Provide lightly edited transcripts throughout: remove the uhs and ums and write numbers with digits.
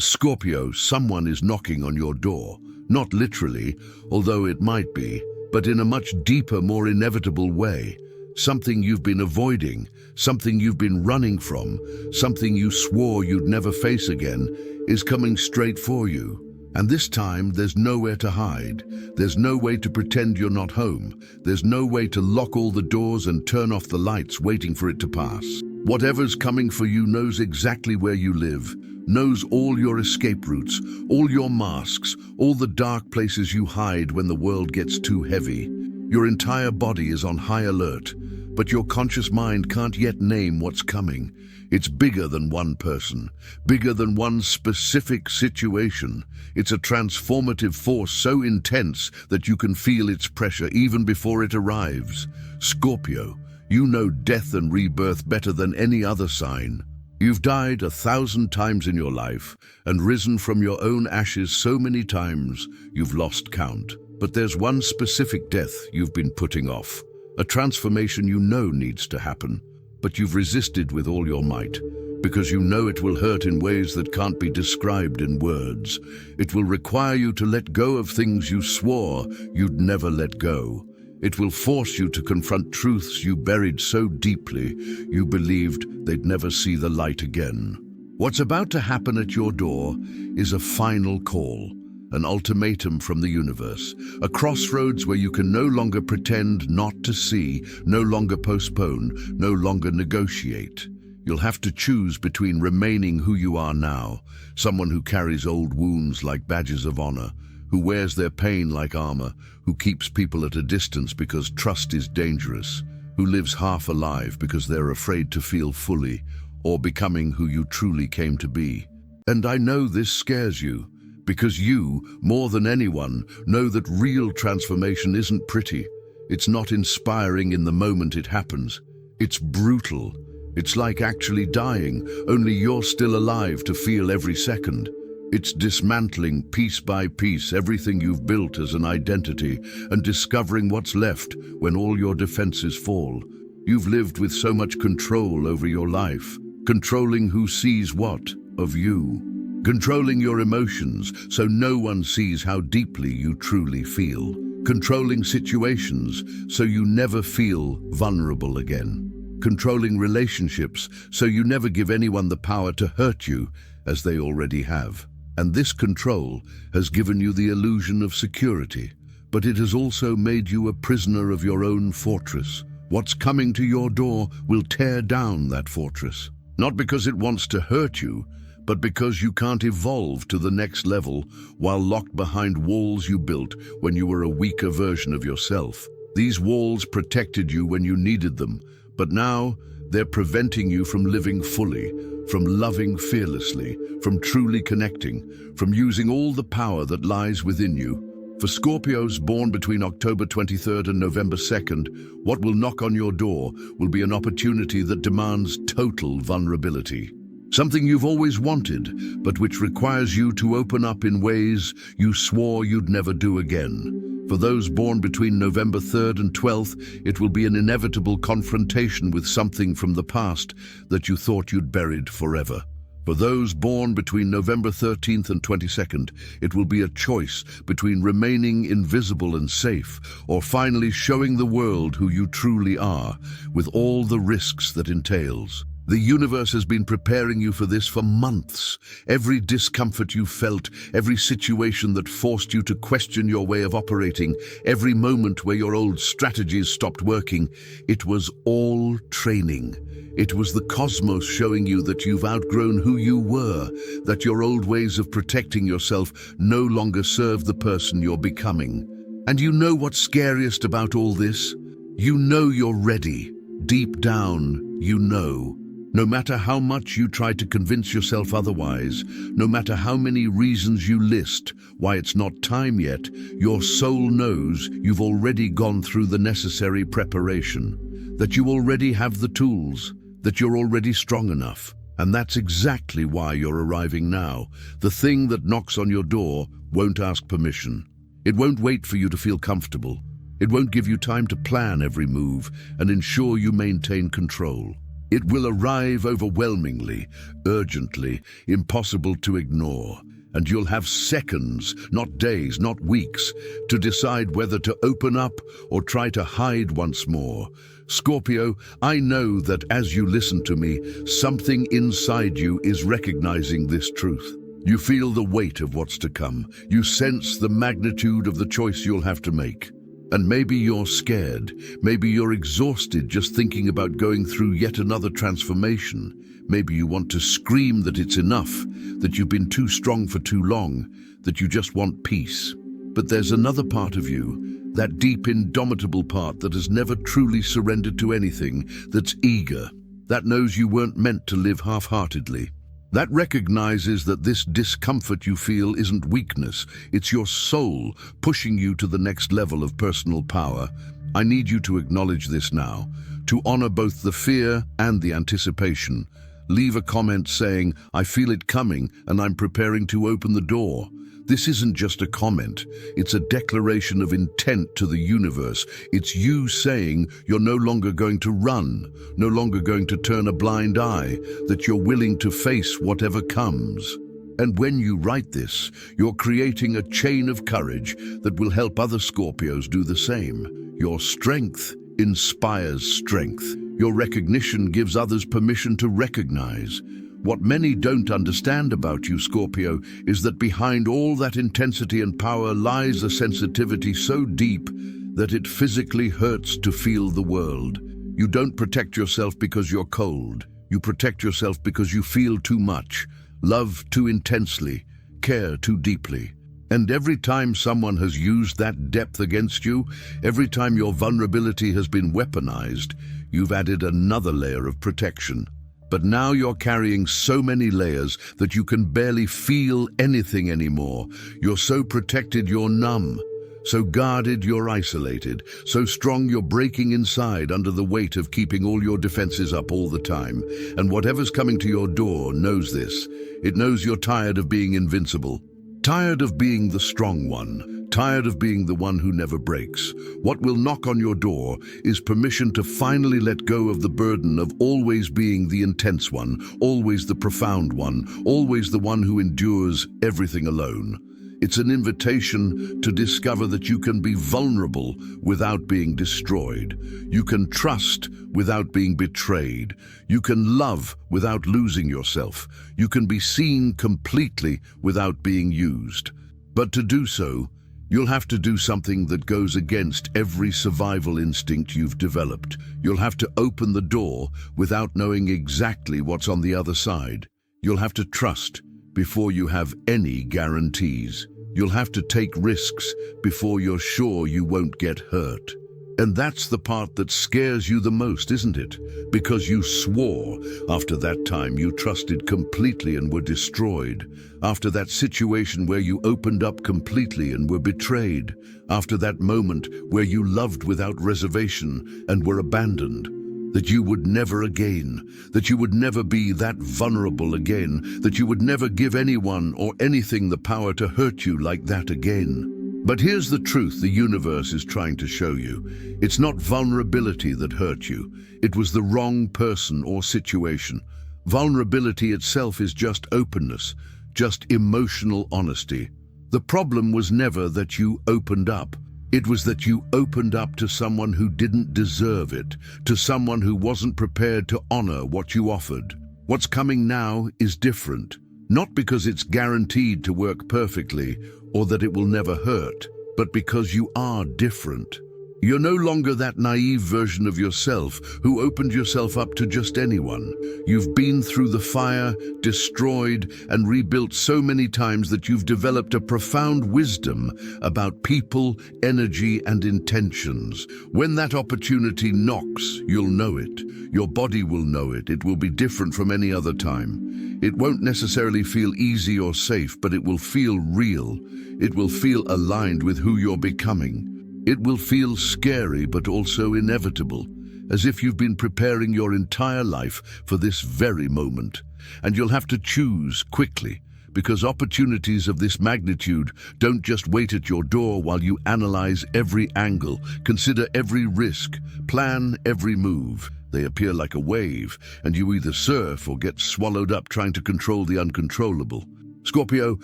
Scorpio, someone is knocking on your door. Not literally, although it might be, but in a much deeper, more inevitable way. Something you've been avoiding, something you've been running from, something you swore you'd never face again, is coming straight for you. And this time, there's nowhere to hide. There's no way to pretend you're not home. There's no way to lock all the doors and turn off the lights waiting for it to pass. Whatever's coming for you knows exactly where you live, knows all your escape routes, all your masks, all the dark places you hide when the world gets too heavy. Your entire body is on high alert, but your conscious mind can't yet name what's coming. It's bigger than one person, bigger than one specific situation. It's a transformative force so intense that you can feel its pressure even before it arrives. Scorpio, you know death and rebirth better than any other sign. You've died 1,000 times in your life and risen from your own ashes so many times you've lost count. But there's one specific death you've been putting off, a transformation you know needs to happen, but you've resisted with all your might, because you know it will hurt in ways that can't be described in words. It will require you to let go of things you swore you'd never let go. It will force you to confront truths you buried so deeply you believed they'd never see the light again. What's about to happen at your door is a final call, an ultimatum from the universe, a crossroads where you can no longer pretend not to see, no longer postpone, no longer negotiate. You'll have to choose between remaining who you are now, someone who carries old wounds like badges of honor, who wears their pain like armor, who keeps people at a distance because trust is dangerous, who lives half alive because they're afraid to feel fully, or becoming who you truly came to be. And I know this scares you, because you, more than anyone, know that real transformation isn't pretty. It's not inspiring in the moment it happens. It's brutal. It's like actually dying, only you're still alive to feel every second. It's dismantling piece by piece everything you've built as an identity and discovering what's left when all your defenses fall. You've lived with so much control over your life, controlling who sees what of you. Controlling your emotions so no one sees how deeply you truly feel. Controlling situations so you never feel vulnerable again. Controlling relationships so you never give anyone the power to hurt you as they already have. And this control has given you the illusion of security, but it has also made you a prisoner of your own fortress. What's coming to your door will tear down that fortress, not because it wants to hurt you, but because you can't evolve to the next level while locked behind walls you built when you were a weaker version of yourself. These walls protected you when you needed them, but now they're preventing you from living fully, from loving fearlessly, from truly connecting, from using all the power that lies within you. For Scorpios born between October 23rd and November 2nd, what will knock on your door will be an opportunity that demands total vulnerability. Something you've always wanted, but which requires you to open up in ways you swore you'd never do again. For those born between November 3rd and 12th, it will be an inevitable confrontation with something from the past that you thought you'd buried forever. For those born between November 13th and 22nd, it will be a choice between remaining invisible and safe, or finally showing the world who you truly are, with all the risks that entails. The universe has been preparing you for this for months. Every discomfort you felt, every situation that forced you to question your way of operating, every moment where your old strategies stopped working, it was all training. It was the cosmos showing you that you've outgrown who you were, that your old ways of protecting yourself no longer serve the person you're becoming. And you know what's scariest about all this? You know you're ready. Deep down, you know. No matter how much you try to convince yourself otherwise, no matter how many reasons you list why it's not time yet, your soul knows you've already gone through the necessary preparation, that you already have the tools, that you're already strong enough. And that's exactly why you're arriving now. The thing that knocks on your door won't ask permission. It won't wait for you to feel comfortable. It won't give you time to plan every move and ensure you maintain control. It will arrive overwhelmingly, urgently, impossible to ignore. And you'll have seconds, not days, not weeks, to decide whether to open up or try to hide once more. Scorpio, I know that as you listen to me, something inside you is recognizing this truth. You feel the weight of what's to come. You sense the magnitude of the choice you'll have to make. And maybe you're scared. Maybe you're exhausted just thinking about going through yet another transformation. Maybe you want to scream that it's enough, that you've been too strong for too long, that you just want peace. But there's another part of you, that deep, indomitable part that has never truly surrendered to anything, that's eager, that knows you weren't meant to live half-heartedly. That recognizes that this discomfort you feel isn't weakness, it's your soul pushing you to the next level of personal power. I need you to acknowledge this now, to honor both the fear and the anticipation. Leave a comment saying, I feel it coming and I'm preparing to open the door. This isn't just a comment, it's a declaration of intent to the universe. It's you saying you're no longer going to run, no longer going to turn a blind eye, that you're willing to face whatever comes. And when you write this, you're creating a chain of courage that will help other Scorpios do the same. Your strength inspires strength. Your recognition gives others permission to recognize. What many don't understand about you, Scorpio, is that behind all that intensity and power lies a sensitivity so deep that it physically hurts to feel the world. You don't protect yourself because you're cold. You protect yourself because you feel too much, love too intensely, care too deeply. And every time someone has used that depth against you, every time your vulnerability has been weaponized, you've added another layer of protection. But now you're carrying so many layers that you can barely feel anything anymore. You're so protected you're numb, so guarded you're isolated, so strong you're breaking inside under the weight of keeping all your defenses up all the time. And whatever's coming to your door knows this. It knows you're tired of being invincible, tired of being the strong one, tired of being the one who never breaks. What will knock on your door is permission to finally let go of the burden of always being the intense one, always the profound one, always the one who endures everything alone. It's an invitation to discover that you can be vulnerable without being destroyed. You can trust without being betrayed. You can love without losing yourself. You can be seen completely without being used. But to do so, you'll have to do something that goes against every survival instinct you've developed. You'll have to open the door without knowing exactly what's on the other side. You'll have to trust before you have any guarantees. You'll have to take risks before you're sure you won't get hurt. And that's the part that scares you the most, isn't it? Because you swore after that time you trusted completely and were destroyed. After that situation where you opened up completely and were betrayed. After that moment where you loved without reservation and were abandoned. That you would never again, that you would never be that vulnerable again, that you would never give anyone or anything the power to hurt you like that again. But here's the truth the universe is trying to show you. It's not vulnerability that hurt you. It was the wrong person or situation. Vulnerability itself is just openness, just emotional honesty. The problem was never that you opened up. It was that you opened up to someone who didn't deserve it, to someone who wasn't prepared to honor what you offered. What's coming now is different, not because it's guaranteed to work perfectly or that it will never hurt, but because you are different. You're no longer that naive version of yourself who opened yourself up to just anyone. You've been through the fire, destroyed, and rebuilt so many times that you've developed a profound wisdom about people, energy, and intentions. When that opportunity knocks, you'll know it. Your body will know it. It will be different from any other time. It won't necessarily feel easy or safe, but it will feel real. It will feel aligned with who you're becoming. It will feel scary but also inevitable, as if you've been preparing your entire life for this very moment. And you'll have to choose quickly because opportunities of this magnitude don't just wait at your door while you analyze every angle, consider every risk, plan every move. They appear like a wave, and you either surf or get swallowed up trying to control the uncontrollable. Scorpio,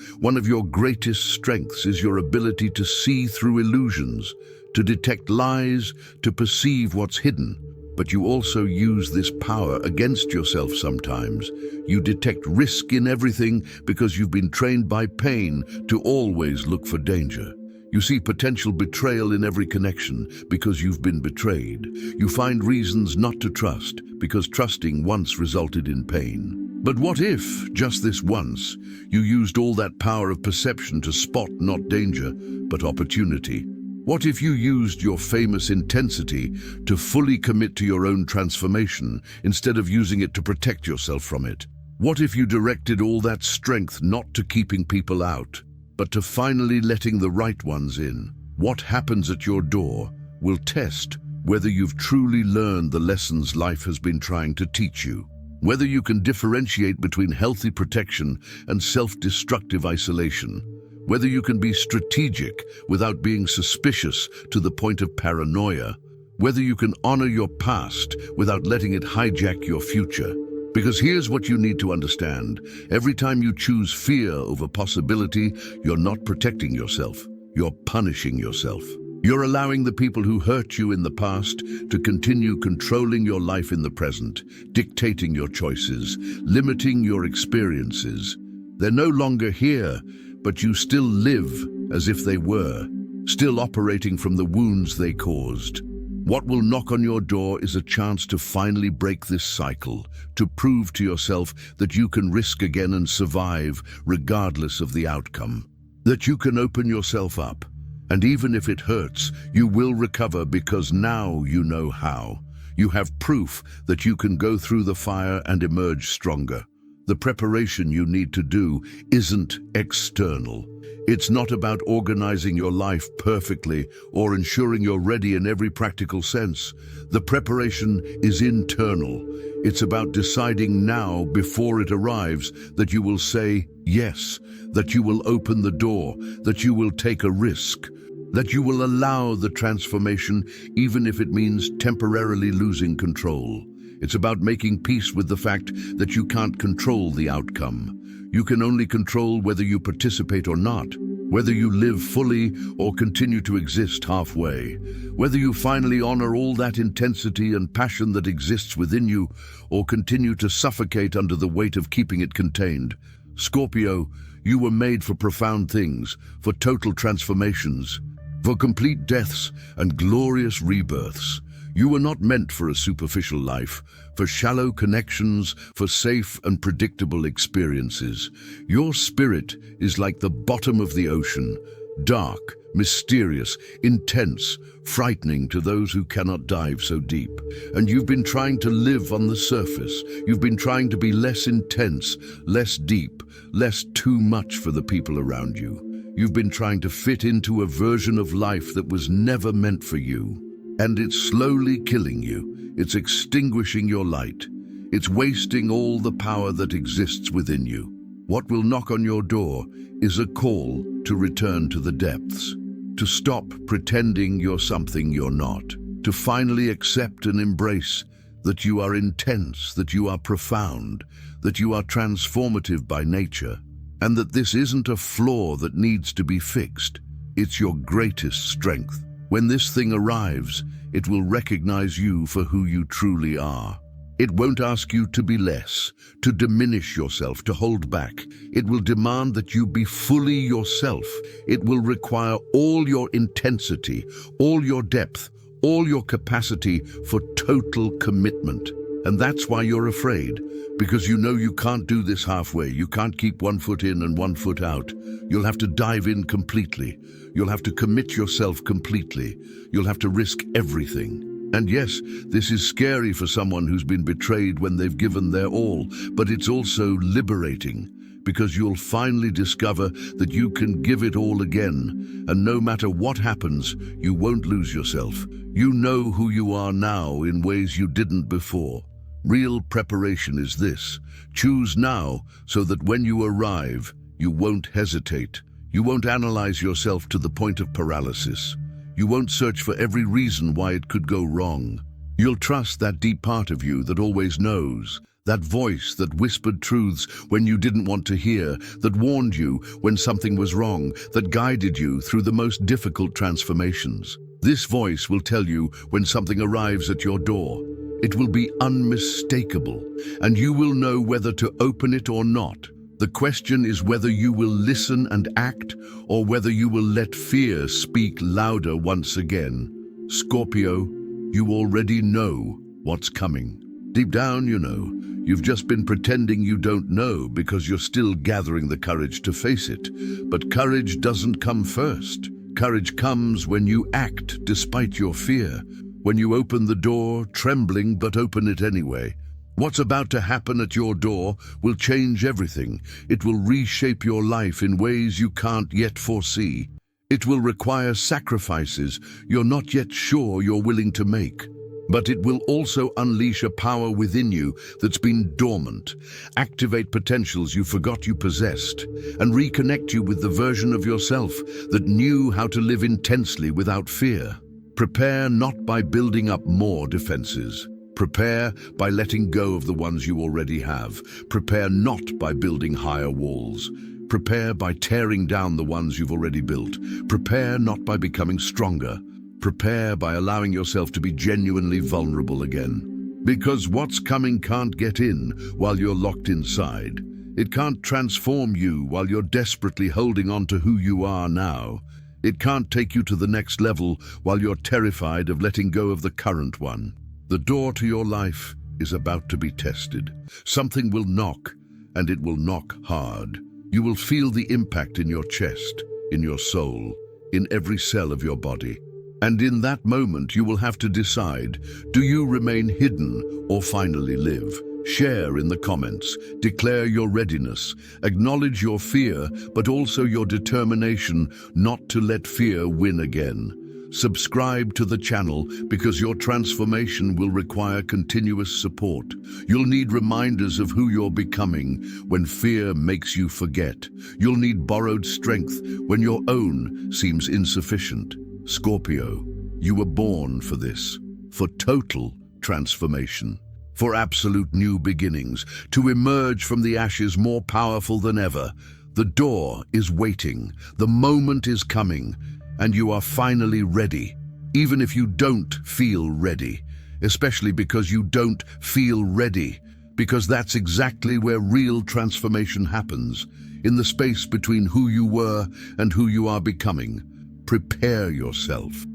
one of your greatest strengths is your ability to see through illusions, to detect lies, to perceive what's hidden. But you also use this power against yourself sometimes. You detect risk in everything because you've been trained by pain to always look for danger. You see potential betrayal in every connection because you've been betrayed. You find reasons not to trust because trusting once resulted in pain. But what if, just this once, you used all that power of perception to spot not danger, but opportunity? What if you used your famous intensity to fully commit to your own transformation instead of using it to protect yourself from it? What if you directed all that strength not to keeping people out, but to finally letting the right ones in? What happens at your door will test whether you've truly learned the lessons life has been trying to teach you. Whether you can differentiate between healthy protection and self-destructive isolation. Whether you can be strategic without being suspicious to the point of paranoia. Whether you can honor your past without letting it hijack your future. Because here's what you need to understand. Every time you choose fear over possibility, you're not protecting yourself. You're punishing yourself. You're allowing the people who hurt you in the past to continue controlling your life in the present, dictating your choices, limiting your experiences. They're no longer here, but you still live as if they were, still operating from the wounds they caused. What will knock on your door is a chance to finally break this cycle, to prove to yourself that you can risk again and survive regardless of the outcome. That you can open yourself up. And even if it hurts, you will recover because now you know how. You have proof that you can go through the fire and emerge stronger. The preparation you need to do isn't external. It's not about organizing your life perfectly or ensuring you're ready in every practical sense. The preparation is internal. It's about deciding now, before it arrives, that you will say yes, that you will open the door, that you will take a risk, that you will allow the transformation even if it means temporarily losing control. It's about making peace with the fact that you can't control the outcome. You can only control whether you participate or not, whether you live fully or continue to exist halfway, whether you finally honor all that intensity and passion that exists within you or continue to suffocate under the weight of keeping it contained. Scorpio, you were made for profound things, for total transformations, for complete deaths and glorious rebirths. You were not meant for a superficial life, for shallow connections, for safe and predictable experiences. Your spirit is like the bottom of the ocean, dark, mysterious, intense, frightening to those who cannot dive so deep. And you've been trying to live on the surface. You've been trying to be less intense, less deep, less too much for the people around you. You've been trying to fit into a version of life that was never meant for you. And it's slowly killing you. It's extinguishing your light. It's wasting all the power that exists within you. What will knock on your door is a call to return to the depths, to stop pretending you're something you're not, to finally accept and embrace that you are intense, that you are profound, that you are transformative by nature, and that this isn't a flaw that needs to be fixed. It's your greatest strength. When this thing arrives, it will recognize you for who you truly are. It won't ask you to be less, to diminish yourself, to hold back. It will demand that you be fully yourself. It will require all your intensity, all your depth, all your capacity for total commitment. And that's why you're afraid, because you know you can't do this halfway. You can't keep 1 foot in and 1 foot out. You'll have to dive in completely. You'll have to commit yourself completely. You'll have to risk everything. And yes, this is scary for someone who's been betrayed when they've given their all, but it's also liberating, because you'll finally discover that you can give it all again, and no matter what happens, you won't lose yourself. You know who you are now in ways you didn't before. Real preparation is this. Choose now so that when you arrive, You won't hesitate. You won't analyze yourself to the point of paralysis. You won't search for every reason why it could go wrong. You'll trust that deep part of you that always knows, that voice that whispered truths when you didn't want to hear, that warned you when something was wrong, that guided you through the most difficult transformations. This voice will tell you when something arrives at your door. It will be unmistakable, and you will know whether to open it or not. The question is whether you will listen and act, or whether you will let fear speak louder once again. Scorpio, you already know what's coming. Deep down, you know. You've just been pretending you don't know because you're still gathering the courage to face it. But courage doesn't come first. Courage comes when you act despite your fear, when you open the door, trembling but open it anyway. What's about to happen at your door will change everything. It will reshape your life in ways you can't yet foresee. It will require sacrifices you're not yet sure you're willing to make. But it will also unleash a power within you that's been dormant, activate potentials you forgot you possessed, and reconnect you with the version of yourself that knew how to live intensely without fear. Prepare not by building up more defenses. Prepare by letting go of the ones you already have. Prepare not by building higher walls. Prepare by tearing down the ones you've already built. Prepare not by becoming stronger. Prepare by allowing yourself to be genuinely vulnerable again. Because what's coming can't get in while you're locked inside. It can't transform you while you're desperately holding on to who you are now. It can't take you to the next level while you're terrified of letting go of the current one. The door to your life is about to be tested. Something will knock, and it will knock hard. You will feel the impact in your chest, in your soul, in every cell of your body. And in that moment, you will have to decide, do you remain hidden or finally live? Share in the comments, declare your readiness, acknowledge your fear, but also your determination not to let fear win again. Subscribe to the channel because your transformation will require continuous support. You'll need reminders of who you're becoming when fear makes you forget. You'll need borrowed strength when your own seems insufficient. Scorpio, you were born for this, for total transformation, for absolute new beginnings, to emerge from the ashes more powerful than ever. The door is waiting, the moment is coming, and you are finally ready, even if you don't feel ready, especially because you don't feel ready, because that's exactly where real transformation happens, in the space between who you were and who you are becoming. Prepare yourself.